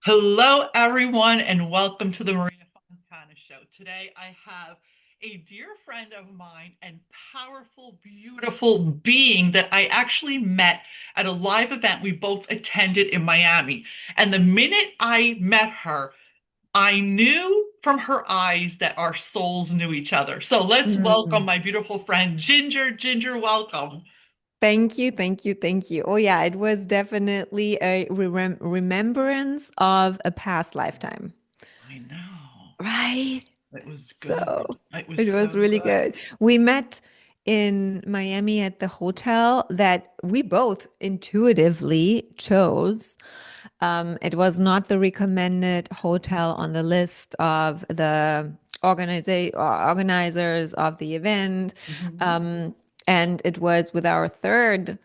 Hello, everyone, and welcome to the Maria Fontana Show. Today, I have a dear friend of mine and powerful, beautiful being that I actually met at a live event we both attended in Miami. And the minute I met her, I knew from her eyes that our souls knew each other. So let's welcome Mm. my beautiful friend, Ginger. Ginger, welcome. Thank you, thank you, thank you. Oh yeah, it was definitely a remembrance of a past lifetime, I know. right? It was good. So It was it so was really good. good. We met in Miami at the hotel that we both intuitively chose. It was not the recommended hotel on the list of the organizers of the event. Mhm. Um, and it was with our third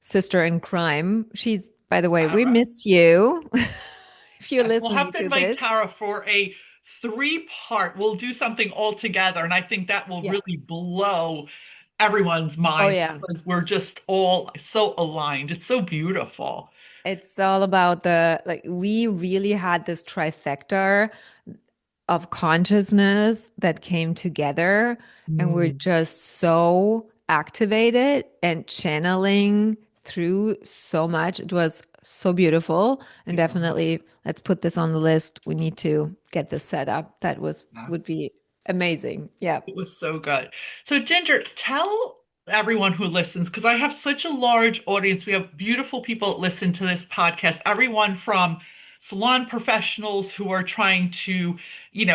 sister in crime. She's, by the way, we Tara. miss you if you're Yes, we'll have listening to to invite this. Tara for a three-part. We'll do something all together, and I think that will Yeah. really blow everyone's Oh, mind yeah. because we're just all so aligned. It's so beautiful. It's all about we really had this trifecta of consciousness that came together, and we're Mm, just so activated and channeling through so much. It was so beautiful, and yeah. definitely let's put this on the list. We need to get this set up. That would be amazing. Yeah. It was so good. So, Ginger, tell everyone who listens, because I have such a large audience. We have beautiful people that listen to this podcast, everyone from salon professionals who are trying to,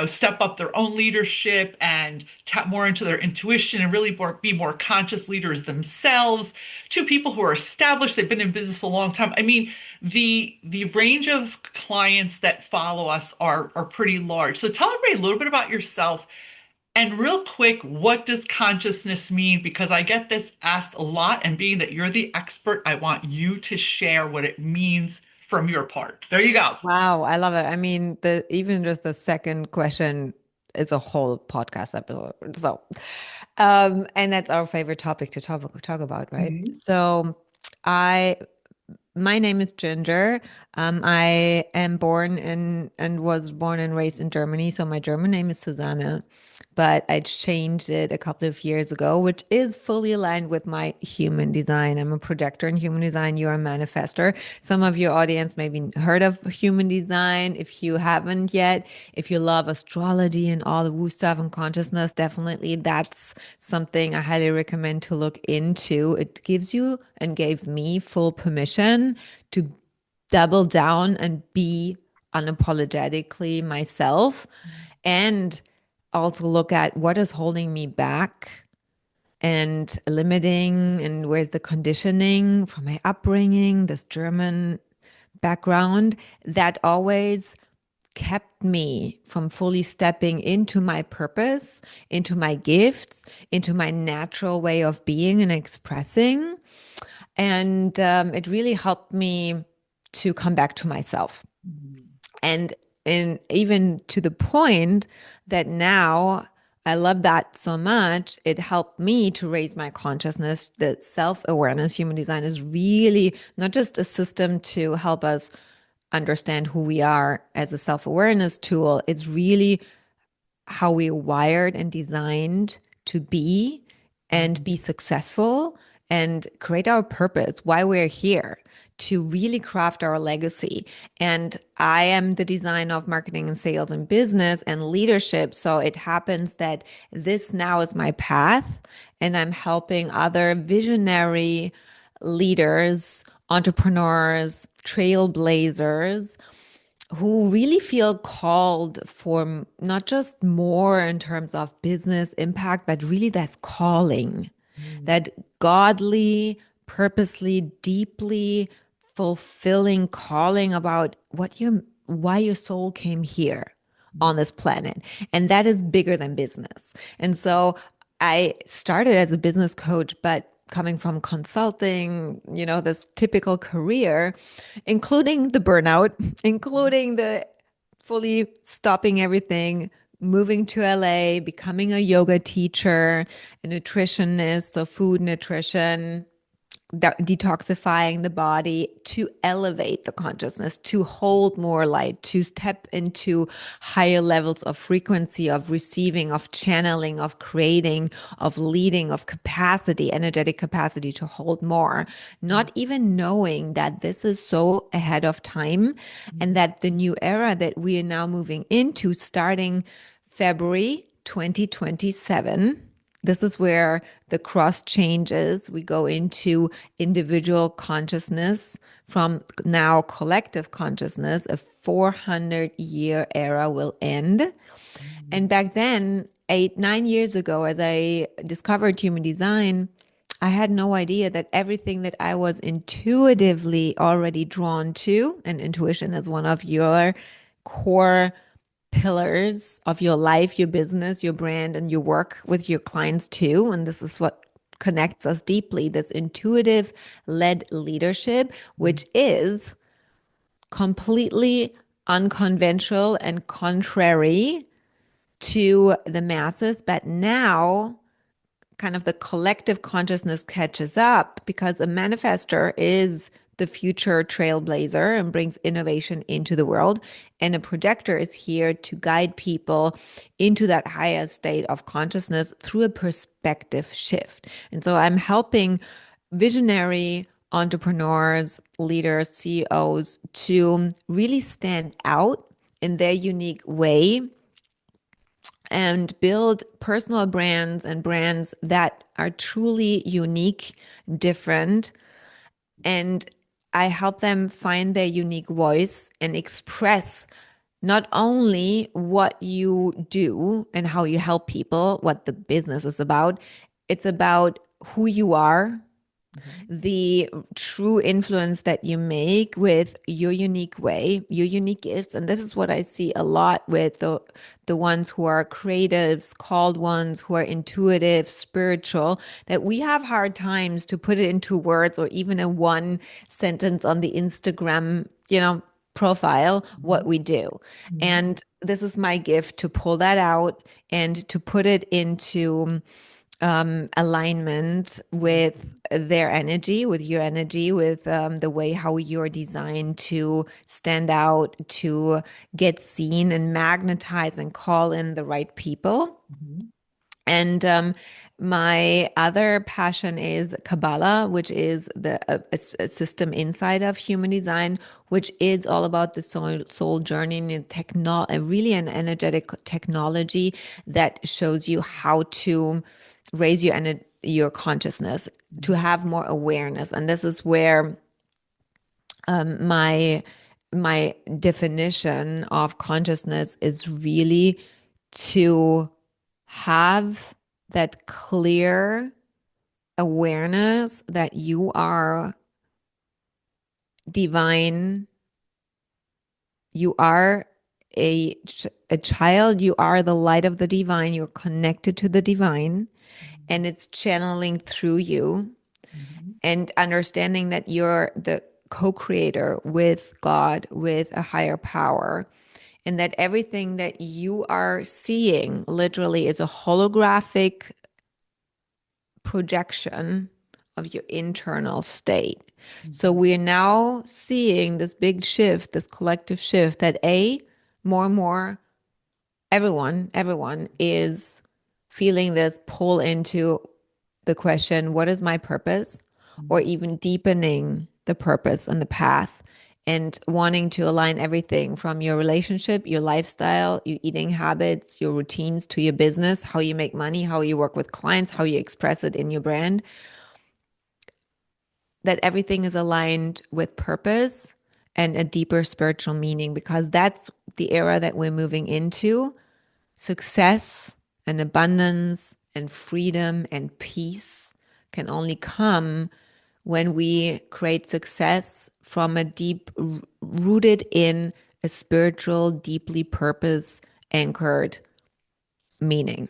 step up their own leadership and tap more into their intuition and really be more conscious leaders themselves, to people who are established, they've been in business a long time. I mean, the range of clients that follow us are pretty large. So tell everybody a little bit about yourself and real quick, what does consciousness mean? Because I get this asked a lot, and being that you're the expert, I want you to share what it means from your part. There you go. Wow, I love it. I mean, the even just the second question is a whole podcast episode. So, and that's our favorite topic to talk about, right? Mhm. So, I my name is Ginger. I am born in and was born and raised in Germany. So my German name is Susanne, but I changed it a couple of years ago, which is fully aligned with my human design. I'm a projector in human design. You're a manifester. Some of your audience maybe heard of human design. If you haven't yet, if you love astrology and all the woo stuff and consciousness, definitely that's something I highly recommend to look into. It gives you and gave me full permission to double down and be unapologetically myself and also look at what is holding me back and limiting and where's the conditioning from my upbringing, this German background that always kept me from fully stepping into my purpose, into my gifts, into my natural way of being and expressing. And it really helped me to come back to myself. Mhm. And even to the point that now I love that so much, it helped me to raise my consciousness. The self-awareness, human design is really not just a system to help us understand who we are as a self-awareness tool. It's really how we're wired and designed to be and be Mhm. successful and create our purpose, why we're here to really craft our legacy. And I am the designer of marketing and sales and business and leadership. So it happens that this now is my path, and I'm helping other visionary leaders, entrepreneurs, trailblazers who really feel called for not just more in terms of business impact, but really that's calling, Mhm. that godly, purposely, deeply fulfilling calling about why your soul came here on this planet. And that is bigger than business. And so I started as a business coach, but coming from consulting, this typical career, including the burnout, including the fully stopping everything, moving to LA, becoming a yoga teacher, a nutritionist, so food nutrition, detoxifying the body to elevate the consciousness, to hold more light, to step into higher levels of frequency, of receiving, of channeling, of creating, of leading, of capacity, energetic capacity to hold more, not even knowing that this is so ahead of time and that the new era that we are now moving into starting February 2027. This is where the cross changes. We go into individual consciousness from now collective consciousness. A 400-year era will end. And back then, 8, 9 years ago, as I discovered human design, I had no idea that everything that I was intuitively already drawn to, and intuition is one of your core pillars of your life, your business, your brand, and your work with your clients too. And this is what connects us deeply, this intuitive led leadership, which is completely unconventional and contrary to the masses. But now kind of the collective consciousness catches up because a manifester is the future trailblazer and brings innovation into the world. And a projector is here to guide people into that higher state of consciousness through a perspective shift. And so I'm helping visionary entrepreneurs, leaders, CEOs to really stand out in their unique way and build personal brands and brands that are truly unique, different. And I help them find their unique voice and express not only what you do and how you help people, what the business is about, it's about who you are, the true influence that you make with your unique way, your unique gifts. And this is what I see a lot with the ones who are creatives, called ones who are intuitive, spiritual, that we have hard times to put it into words or even a one sentence on the Instagram, profile, what we do. And this is my gift to pull that out and to put it into alignment with their energy, with your energy, with the way how you're designed to stand out, to get seen and magnetize and call in the right people. And my other passion is Kabbalah, which is a system inside of human design, which is all about the soul journey and really an energetic technology that shows you how to raise your consciousness, to have more awareness. And this is where my my definition of consciousness is really to have that clear awareness that you are divine, you are a child, you are the light of the divine, you're connected to the divine, and it's channeling through you, and understanding that you're the co-creator with God, with a higher power, and that everything that you are seeing literally is a holographic projection of your internal state. So we are now seeing this big shift, this collective shift that more and more everyone is feeling this pull into the question, what is my purpose? Or even deepening the purpose and the path and wanting to align everything from your relationship, your lifestyle, your eating habits, your routines to your business, how you make money, how you work with clients, how you express it in your brand, that everything is aligned with purpose and a deeper spiritual meaning, because that's the era that we're moving into. Success and abundance and freedom and peace can only come when we create success from a deep rooted in a spiritual, deeply purpose anchored meaning.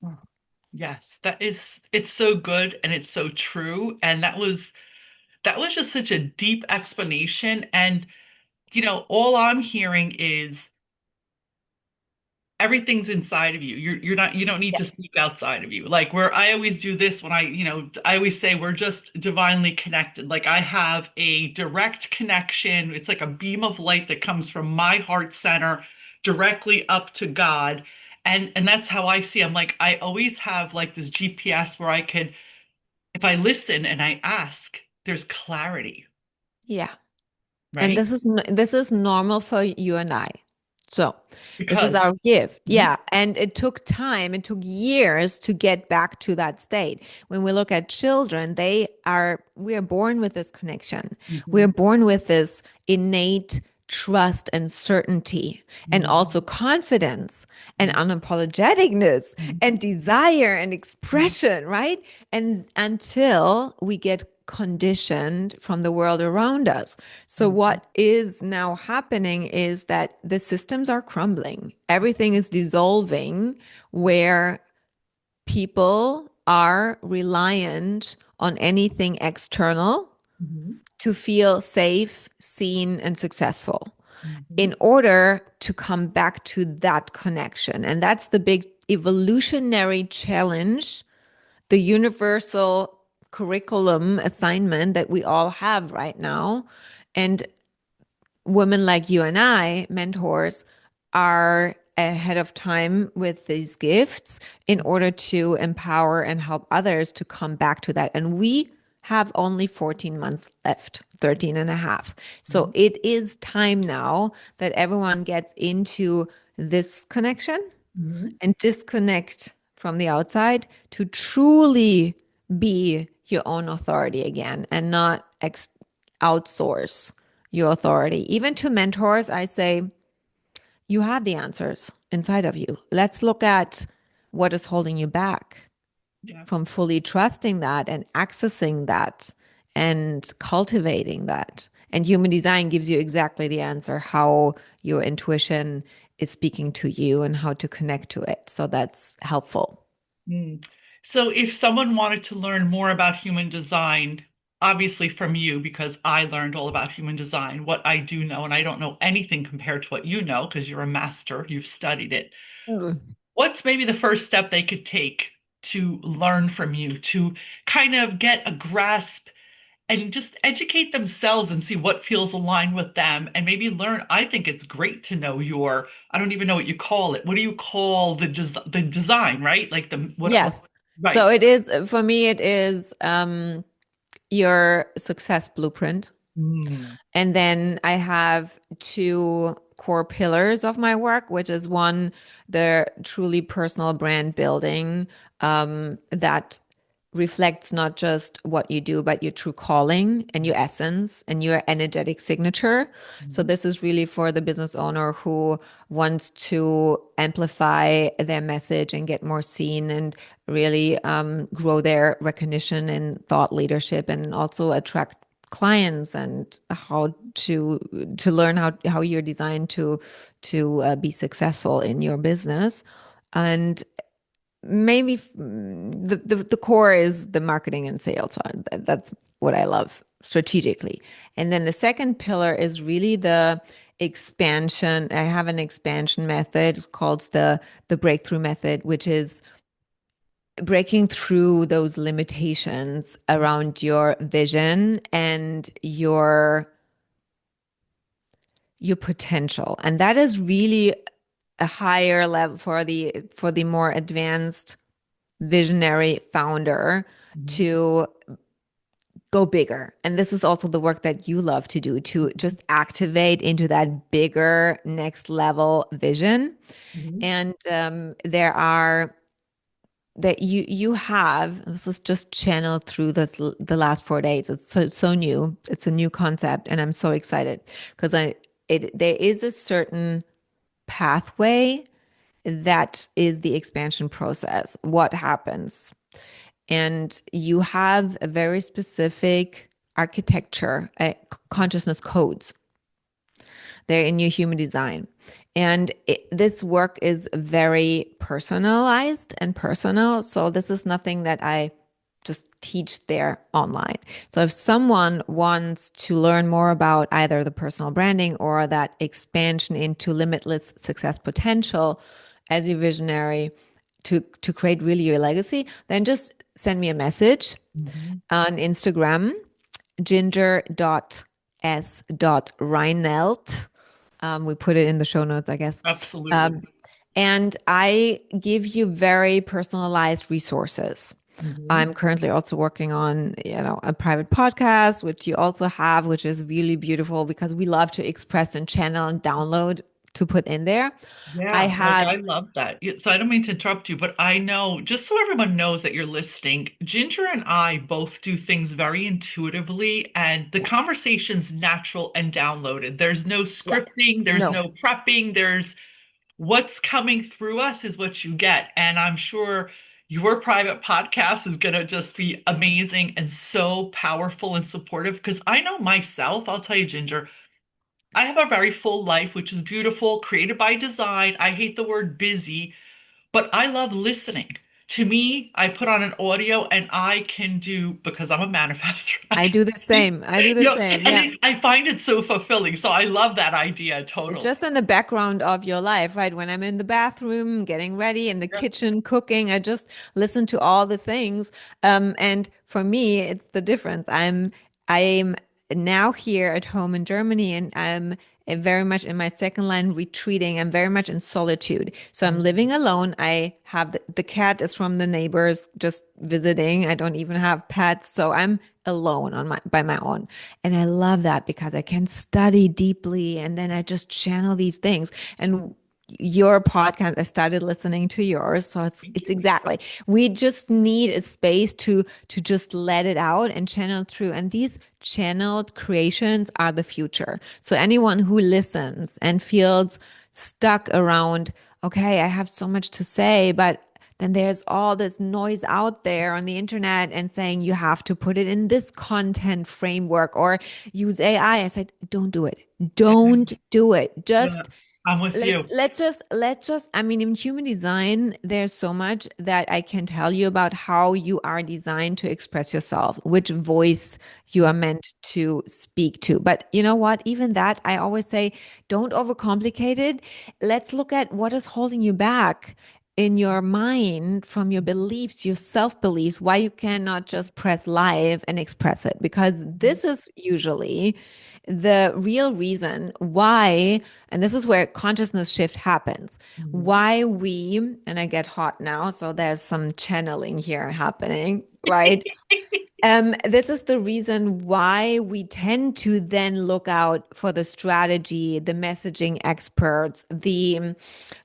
Oh, yes, it's so good and it's so true. And that was just such a deep explanation. And all I'm hearing is everything's inside of you. You're not, you don't need to seek outside of you. Like where I always do this when I always say we're just divinely connected. Like I have a direct connection. It's like a beam of light that comes from my heart center directly up to God. And that's how I see. I'm like I always have like this GPS where I could, if I listen and I ask, there's clarity, Yeah. And right? this is normal for you and I. So this is Because our gift. Mhm, Yeah. And it took time, it took years to get back to that state. When we look at children, we are born with this connection. We are mhm, born with this innate trust and certainty, and also mhm, confidence and mhm, unapologeticness mhm, and desire and mhm, expression, right? And until we get conditioned from the world around us. So, mhm, what is now happening is that the systems are crumbling, everything is dissolving, where people are reliant on anything external mhm, to feel safe, seen, and successful mhm, in order to come back to that connection. And that's the big evolutionary challenge, the universal curriculum assignment that we all have right now. And women like you and I, mentors, are ahead of time with these gifts in order to empower and help others to come back to that. And we have only 14 months left, 13 and a half. So mhm, it is time now that everyone gets into this connection mhm. and disconnect from the outside to truly be your own authority again and not outsource your authority. Even to mentors, I say, you have the answers inside of you. Let's look at what is holding you back Yeah. from fully trusting that and accessing that and cultivating that. And human design gives you exactly the answer how your intuition is speaking to you and how to connect to it. So that's helpful. Mm. So if someone wanted to learn more about human design, obviously from you, because I learned all about human design, what I do know, and I don't know anything compared to what you know, because you're a master, you've studied it. Mm. What's maybe the first step they could take to learn from you, to kind of get a grasp and just educate themselves and see what feels aligned with them and maybe learn. I think it's great to know your, I don't even know what you call it. What do you call the design, right? Like the what Yes. So right. it is, for me, it is your success blueprint. Mm, And then I have two core pillars of my work, which is one, the truly personal brand building, that reflects not just what you do, but your true calling and your essence and your energetic signature. So mhm, this is really for the business owner who wants to amplify their message and get more seen and really grow their recognition and thought leadership and also attract clients and how to learn how you're designed to be successful in your business. And maybe the core is the marketing and sales. So that's what I love strategically. And then the second pillar is really the expansion. I have an expansion method called the breakthrough method, which is breaking through those limitations around your vision and your potential. And that is really a higher level for the more advanced visionary founder mhm, to go bigger. And this is also the work that you love to do, to just activate into that bigger next level vision. mhm, And there are that you have, this is just channeled through the last 4 days. It's so new. It's a new concept, and I'm so excited because I it there is a certain pathway that is the expansion process. What happens? And you have a very specific architecture, consciousness codes there in your human design. And this work is very personalized and personal. So this is nothing that I just teach there online. So if someone wants to learn more about either the personal branding or that expansion into limitless success potential, as your visionary to create really your legacy, then just send me a message Hmm. on Instagram, ginger.s.reinelt. We put it in the show notes, I guess. Absolutely. Um, and I give you very personalized resources. Hmm. I'm currently also working on, a private podcast, which you also have, which is really beautiful because we love to express and channel and download to put in there. I Yeah, like have, I love that. So I don't mean to interrupt you, but I know, just so everyone knows that you're listening, Ginger and I both do things very intuitively, and the yeah, conversation's natural and downloaded. There's no yeah, scripting, there's no, no prepping, there's what's coming through us is what you get. And I'm sure your private podcast is going to just be amazing and so powerful and supportive because I know myself, I'll tell you, Ginger. I have a very full life, which is beautiful, created by design. I hate the word busy, but I love listening. To me, I put on an audio and I can do, because I'm a manifestor, I I can do the sleep, same. I do the same. and Yeah. I find it so fulfilling. So I love that idea totally. Just in the background of your life, right? When I'm in the bathroom, getting ready, in the Yep. kitchen, cooking, I just listen to all the things. And for me, it's the difference. I'm now here at home in Germany, and I'm very much in my second line retreating. I'm very much in solitude. So I'm living alone. I have the cat is from the neighbors just visiting. I don't even have pets. So I'm alone on my by my own. And I love that because I can study deeply and then I just channel these things. And your podcast, I started listening to yours. So Thank it's you. exactly. We just need a space to just let it out and channel through. And these channeled creations are the future. So anyone who listens and feels stuck around, okay, I have so much to say, but then there's all this noise out there on the internet and saying you have to put it in this content framework or use AI. I said, don't do it. Don't do it. Yeah, Just I'm with let's you. let's just I mean in human design there's so much that I can tell you about how you are designed to express yourself, which voice you are meant to speak to. But you know what? Even that I always say don't overcomplicate it. Let's look at what is holding you back in your mind from your beliefs, your self-beliefs, why you cannot just press live and express it. Because this is usually the real reason why, and this is where consciousness shift happens, Mhm. why we, and I get hot now, so there's some channeling here happening, right? This is the reason why we tend to then look out for the strategy, the messaging experts, the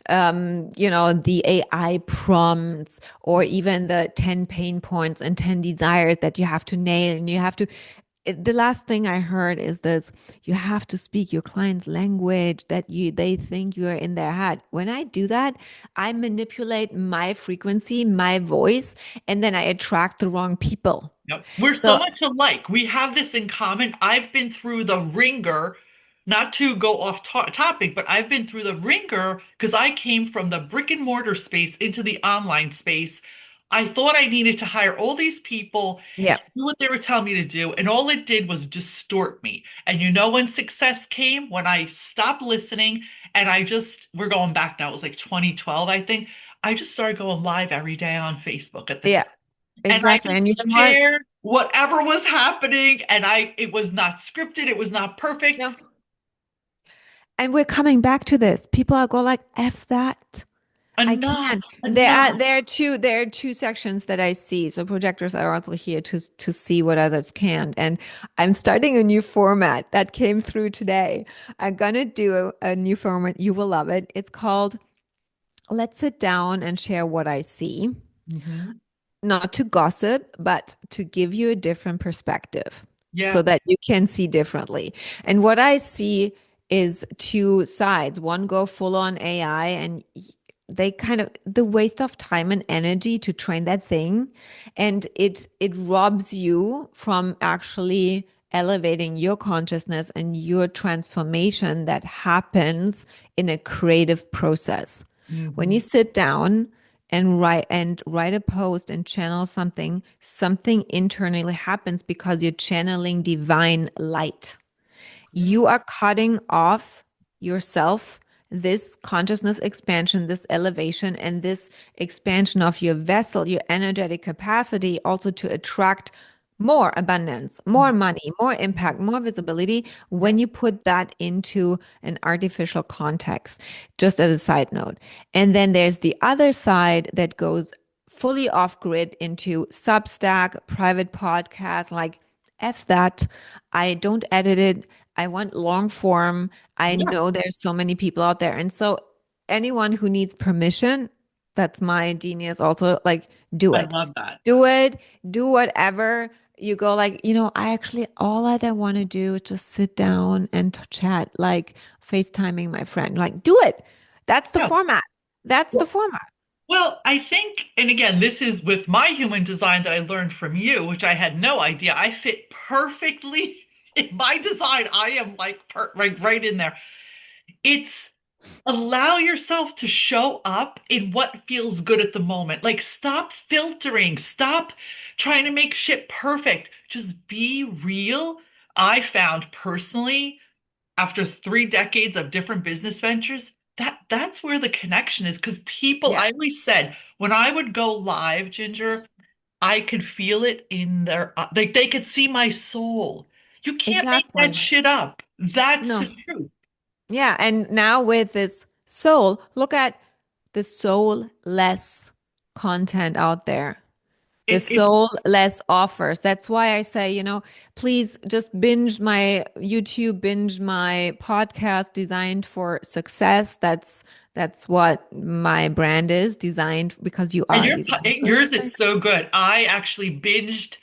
AI prompts, or even the 10 pain points and 10 desires that you have to nail and you have to. The last thing I heard is this, you have to speak your client's language that they think you are in their head. When I do that, I manipulate my frequency, my voice, and then I attract the wrong people. Yep. We're so So much alike. We have this in common. I've been through the ringer, not to go off topic, but I've been through the ringer because I came from the brick and mortar space into the online space. I thought I needed to hire all these people yeah, and do what they were telling me to do, and all it did was distort me. And you know when success came? When I stopped listening and we're going back now, it was like 2012, I think. I just started going live every day on Facebook at the yeah, time. And I exactly. And you just know what? shared whatever was happening, and it was not scripted, it was not perfect. No. And we're coming back to this. People are go like, F that. I Enough, can. enough. There are two sections that I see. So projectors are also here to see what others can. And I'm starting a new format that came through today. I'm gonna do a new format. You will love it. It's called Let's Sit Down and Share What I See. Hmm. Not to gossip, but to give you a different perspective so Yeah. that you can see differently. And what I see is two sides. One go full on AI and they kind of the waste of time and energy to train that thing, and it robs you from actually elevating your consciousness and your transformation that happens in a creative process. When you Hmm. sit down and write a post and channel something internally happens because you're channeling divine light. Yeah. You are cutting off yourself this consciousness expansion, this elevation, and this expansion of your vessel, your energetic capacity, also to attract more abundance, more money, more impact, more visibility when Yeah, you put that into an artificial context, just as a side note. And then there's the other side that goes fully off grid into Substack, private podcast, like F that. I don't edit it. I want long form. I yeah, know there's so many people out there. And so anyone who needs permission, that's my genius also, like do I it. love that. Do it, do whatever. You go like, I actually all I want to do is just sit down and chat, like FaceTiming my friend. Like, do it. That's the Yeah. format. That's the Well, format. well, I think, and again, this is with my human design that I learned from you, which I had no idea. I fit perfectly in my design. I am like right in there. It's allow yourself to show up in what feels good at the moment. Like, stop filtering, stop trying to make shit perfect. Just be real. I found personally, after 3 decades of different business ventures, that's where the connection is. Because people, Yeah, I always said, when I would go live, Ginger, I could feel it in their, like they could see my soul. You can't make that exactly. shit up. That's the No. truth. Yeah. And now with this soul, look at the soulless content out there. The It soulless offers. That's why I say, please just binge my YouTube, binge my podcast designed for success. That's what my brand is designed because you And are designed for yours success. is so good. I actually binged,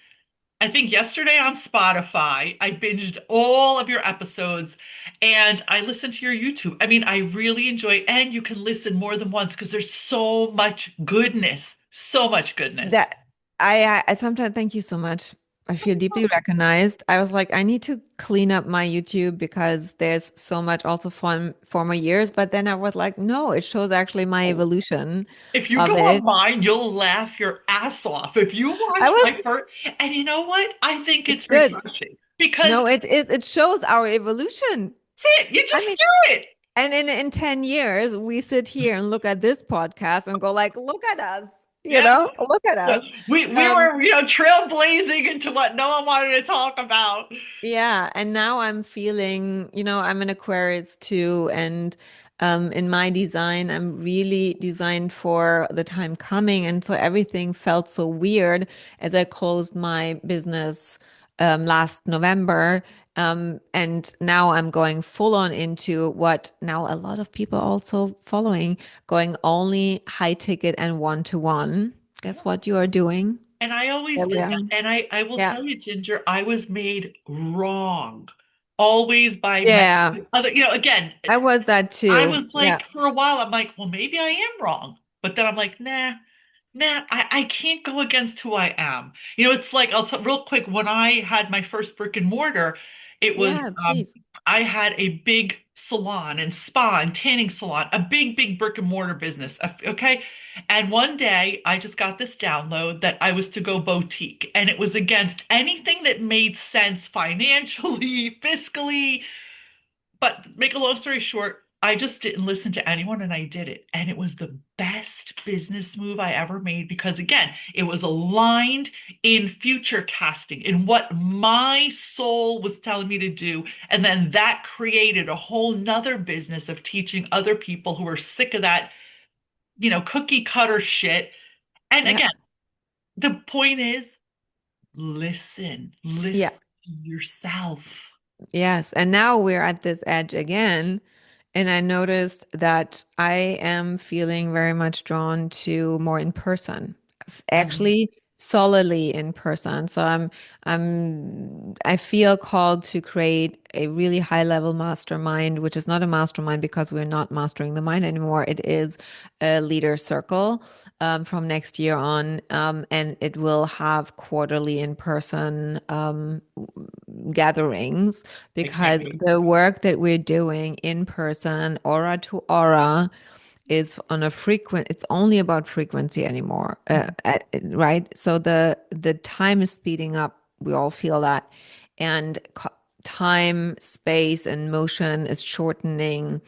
I think yesterday on Spotify, I binged all of your episodes and I listened to your YouTube. I mean, I really enjoy, and you can listen more than once because there's so much goodness, so much goodness. That I sometimes thank you so much. I feel deeply recognized. I was like, I need to clean up my YouTube because there's so much also from former years. But then I was like, no, it shows actually my Oh, evolution if you of go it. on mine, you'll laugh your ass off. If you I watch was, my first, and you know what? I think it's it's good. refreshing because No, it shows our evolution. that's it. You I just mean, do it. and in 10 years, we sit here and look at this podcast and go like, look at us, Yeah. look at Yeah. us. We Um, were, trailblazing into what no one wanted to talk about. Yeah, and now I'm feeling, I'm an Aquarius too, and in my design, I'm really designed for the time coming, and so everything felt so weird as I closed my business last November, and now I'm going full on into what now a lot of people also following, going only high ticket and one-to-one. Guess what you are doing? And I always There we did are. that. And I will Yeah, tell you, Ginger, I was made wrong. Always by my yeah, other, again, I was that I too. was Yeah. like, for a while, I'm like, well, maybe I am wrong. But then I'm like, nah, I can't go against who I am. It's like, I'll tell real quick, when I had my first brick and mortar, it was, Yeah, please. I had a big salon and spa and tanning salon, a big, big brick and mortar business. Okay. And one day I just got this download that I was to go boutique, and it was against anything that made sense financially, fiscally, but make a long story short, I just didn't listen to anyone and I did it. And it was the best business move I ever made because, again, it was aligned in future casting, in what my soul was telling me to do. And then that created a whole nother business of teaching other people who are sick of that, cookie cutter shit. And Yeah. again, the point is listen Yeah. to yourself. Yes. And now we're at this edge again. And I noticed that I am feeling very much drawn to more in person, I actually solidly in person. So I feel called to create a really high level mastermind, which is not a mastermind because we're not mastering the mind anymore. It is a leader circle from next year on, and it will have quarterly in person gatherings I can't because wait. the work that we're doing in person, aura to aura, is on a frequent, it's only about frequency anymore, right? So the time is speeding up. We all feel that. And time, space, and motion is shortening.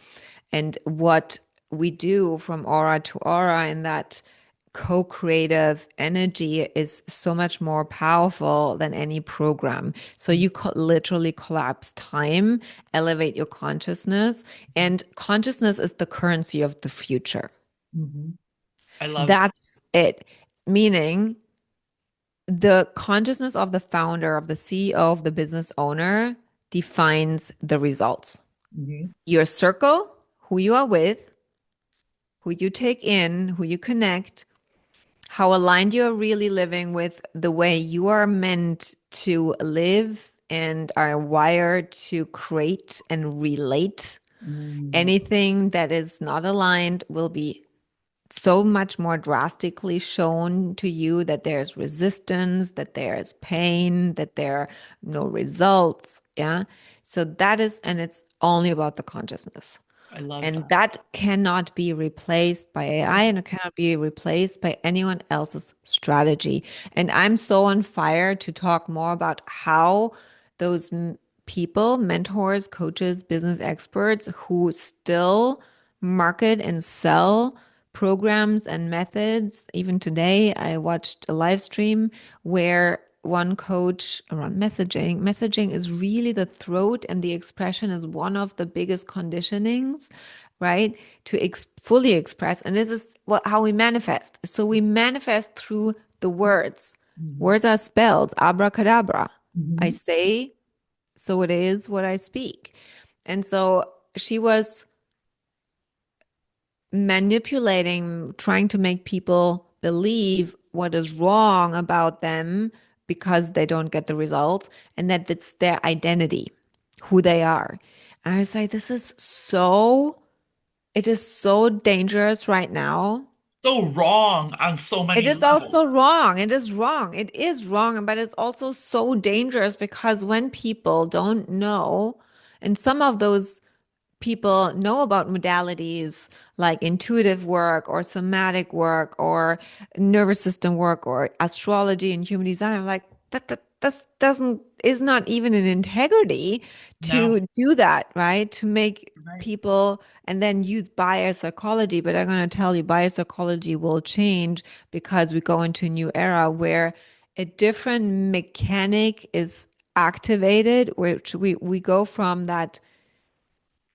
And what we do from aura to aura in that co-creative energy is so much more powerful than any program. So you could literally collapse time, elevate your consciousness, and consciousness is the currency of the future. Mhm. I love that. That's it. Meaning the consciousness of the founder, of the CEO, of the business owner defines the results. Mhm. Your circle, who you are with, who you take in, who you connect, how aligned you're really living with the way you are meant to live and are wired to create and relate. Mm. Anything that is not aligned will be so much more drastically shown to you that there's resistance, that there's pain, that there are no results. Yeah. So that is, and it's only about the consciousness. I love And that. that cannot be replaced by AI and it cannot be replaced by anyone else's strategy. And I'm so on fire to talk more about how those people, mentors, coaches, business experts who still market and sell programs and methods. Even today, I watched a live stream where one coach around messaging. Messaging is really the throat, and the expression is one of the biggest conditionings, right? To fully express. And this is how we manifest. So we manifest through the words. Mhm. Words are spelled abracadabra. I Mhm. say, so it is what I speak. And so she was manipulating, trying to make people believe what is wrong about them because they don't get the results and that it's their identity, who they are. And I was like, it is so dangerous right now. So wrong on so It many is levels. also wrong. It is wrong. It is wrong, but it's also so dangerous because when people don't know, and some of those people know about modalities like intuitive work or somatic work or nervous system work or astrology and human design. I'm like, that doesn't is not even an integrity No. to do that, right? To make Right. people and then use biopsychology. But I'm going to tell you, biopsychology will change because we go into a new era where a different mechanic is activated, which we go from that.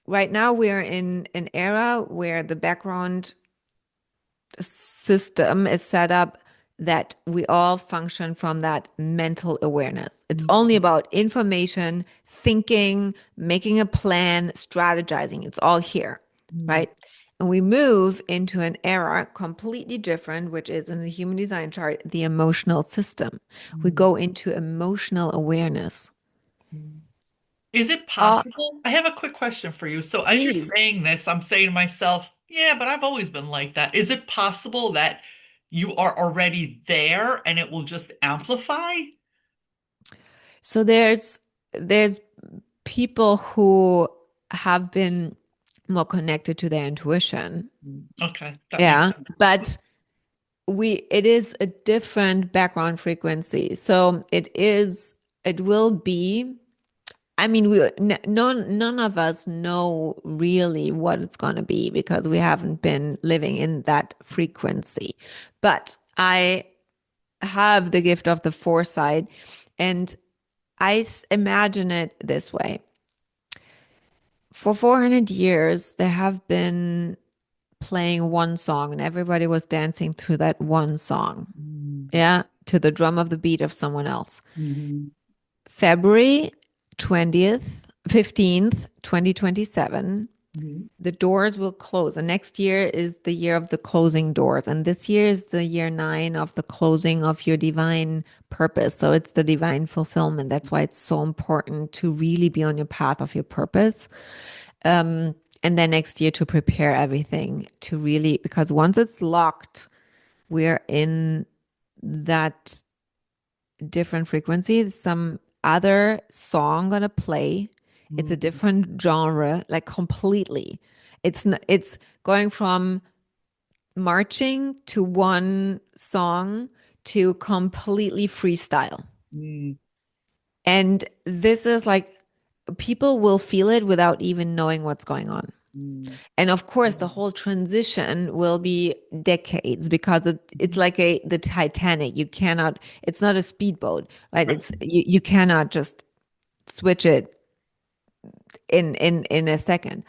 Right now, we're in an era where the background system is set up that we all function from that mental awareness. It's only Mhm. about information, thinking, making a plan, strategizing. It's all here, Mhm. right? And we move into an era completely different, which is in the human design chart, the emotional system. We Mhm. go into emotional awareness. Mhm. Is it Uh, possible? I have a quick question for you. So, as you're Please. saying this, I'm saying to myself, yeah, but I've always been like that. Is it possible that you are already there and it will just amplify? So there's people who have been more connected to their intuition. Okay, that makes Yeah, sense. but we it is a different background frequency. So it will be I mean none of us know really what it's going to be because we haven't been living in that frequency. But I have the gift of the foresight and imagine it this way. For 400 years, they have been playing one song and everybody was dancing to that one song. Mhm. Yeah, to the drum of the beat of someone else. Mhm. February 20th, 15th, 2027, Mhm. the doors will close. And next year is the year of the closing doors. And this year is the year 9 of the closing of your divine purpose. So it's the divine fulfillment. That's why it's so important to really be on your path of your purpose. And then next year to prepare everything to really, because once it's locked, we're in that different frequency. Some other song gonna play. It's a Mhm. different genre, like completely. It's going from marching to one song to completely freestyle. Mhm. And this is like people will feel it without even knowing what's going on. Mm. And of course, the whole transition will be decades because it's Mhm. like the Titanic. You cannot, it's not a speedboat, right? Right. You cannot just switch it in a second.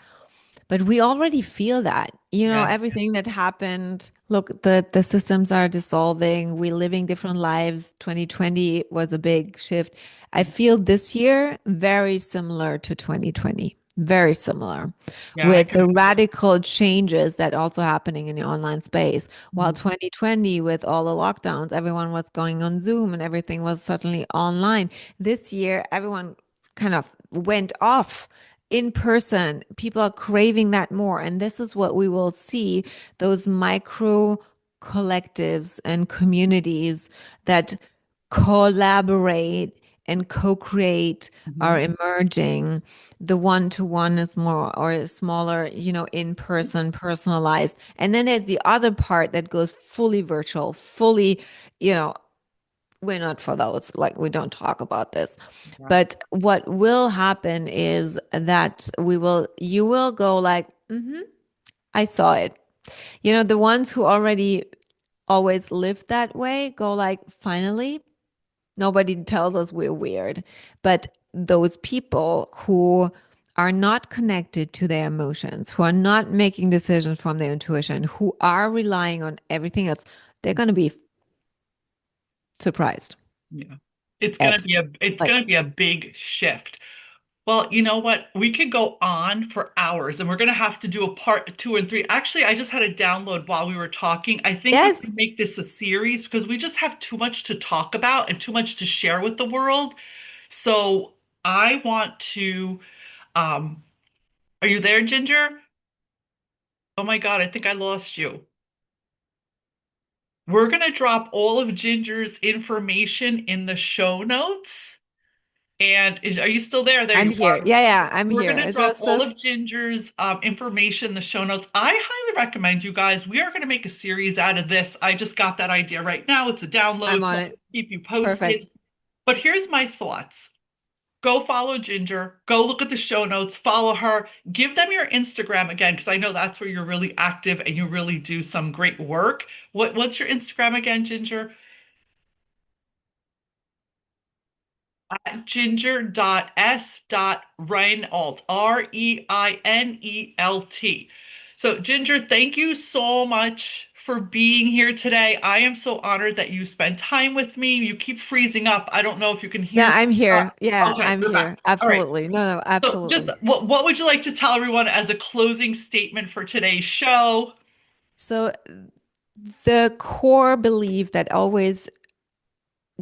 But we already feel that, Yeah. everything that happened. Look, the systems are dissolving. We're living different lives. 2020 was a big shift. I Mhm. feel this year very similar to 2020, very similar Yeah, I with can. the radical changes that also happening in the online space. While Mhm. 2020, with all the lockdowns, everyone was going on Zoom and everything was suddenly online. This year, everyone kind of went off in person. People are craving that more. And this is what we will see, those micro collectives and communities that collaborate and co-create are Mhm. emerging. The one-to-one is more or smaller, in person, personalized. And then there's the other part that goes fully virtual, fully, you know, we're not for those. Like, we don't talk about this. Yeah. But what will happen is that you will go like, I saw it. The ones who already always lived that way go like, finally, nobody tells us we're weird. But those people who are not connected to their emotions, who are not making decisions from their intuition, who are relying on everything else, they're going to be surprised. Yeah. Effed. It's Like, gonna be a big shift. Well, you know what? We could go on for hours and we're going to have to do a part two and three. Actually, I just had a download while we were talking. I think we yes, can make this a series because we just have too much to talk about and too much to share with the world. So I want to, um, are you there, Ginger? Oh my God, I think I lost you. We're going to drop all of Ginger's information in the show notes. Are you still there? There I'm you here. are. Yeah, yeah, I'm We're going here. to It's drop all just of Ginger's information in the show notes. I highly recommend you guys. We are going to make a series out of this. I just got that idea right now. It's a I'm download, so on I'll it. keep you Perfect. posted. But here's my thoughts. Go follow Ginger. Go look at the show notes. Follow her. Give them your Instagram again, because I know that's where you're really active and you really do some great work. What's your Instagram again, Ginger? At ginger.s.reinelt, Reinelt. So, Ginger, thank you so much for being here today. I am so honored that you spent time with me. You keep freezing up. I don't know if you can No, hear me. I'm here. Yeah, Okay, I'm we're back. here. All right. Absolutely. No, no, So, just absolutely. what would you like to tell everyone as a closing statement for today's show? So the core belief that always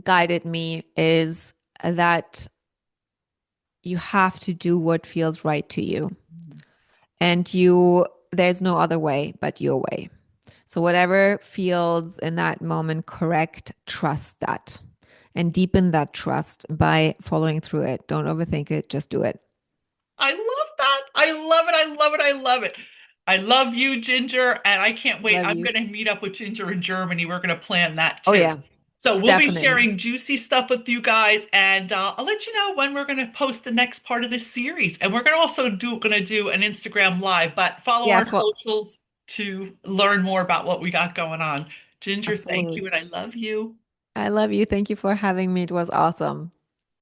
guided me is that you have to do what feels right to you. And there's no other way but your way. So whatever feels in that moment correct, trust that and deepen that trust by following through it. Don't overthink it, just do it. I love that. I love it. I love it. I love it. I love you, Ginger, and I can't wait. Love I'm you. going to meet up with Ginger in Germany. We're going to plan that Oh too. yeah, So we'll be definitely. sharing juicy stuff with you guys, and I'll let you know when we're going to post the next part of this series. And we're going to also do an Instagram live, but follow our Yes, well, socials to learn more about what we got going on. Ginger, thank you, absolutely. and I love you. I love you. Thank you for having me. It was awesome.